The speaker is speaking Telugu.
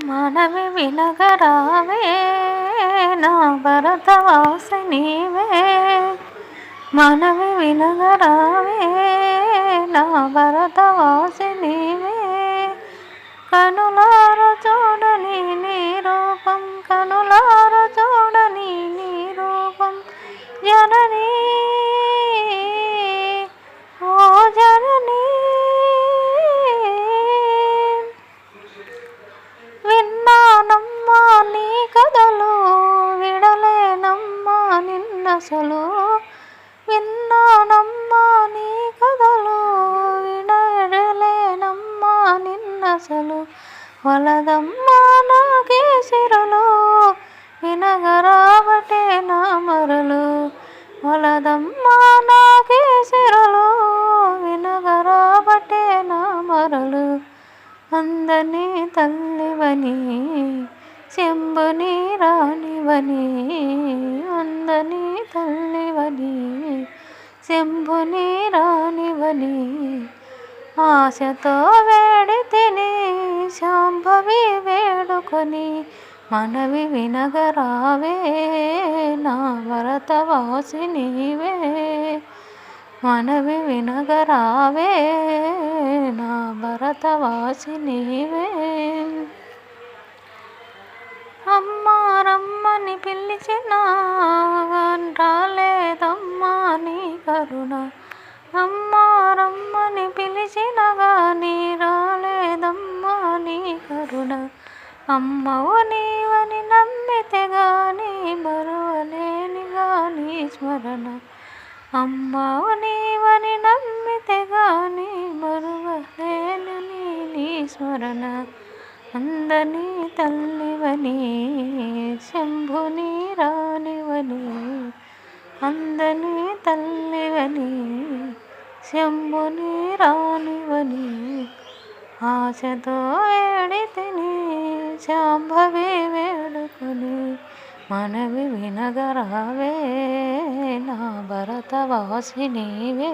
మనవి వినగరావే నా భరతవాసి నీవే, మనవి వినగరావే నా భరతవాసి నీవే. కనులార చూడని నీ రూపం, కనులార చూడని నీ రూపం, జననీ ఓ జననీ. విన్నానమ్మా నీ కథలు, విడలేనమ్మా నిన్నసలు, విన్నానమ్మా నీ కథలు, విడలేనమ్మా నిన్నసలు. వలదమ్మా నాకే సిరలు, వినగరావటే నా మరలు, వలదమ్మా నాకే సిరలు, వినగరావటే నా మరలు. అందని తల్లివని శంభుని రాణివని, అందని తల్లివని శంభుని రాణివని, ఆశతో వేడితిని శాంభవి వేడుకొని, మనవి వినగరావే నా భరతవాసి నీవే, మనవి వినగరావే నా భరతవాసి నీవే. అమ్మా రమ్మని పిలిచినా రాలేదమ్మా నీ కరుణ, అమ్మా రమ్మని పిలిచిన గాని రాలేదమ్మా నీ కరుణ. అమ్మవు నీవని నమ్మితే గాని మరువలేని గాని స్మరణ, అమ్మవు నీవని నమ్మితే గాని మరువలేని నీ స్మరణ. అందని తల్లివని శంభుని రాణివని, అందని తల్లివని శంభుని రాణివని, ఆశతో వేడితిని శాంభవి వేడుకొని, మనవి వినగరావే నా భరతవాసి నీవే.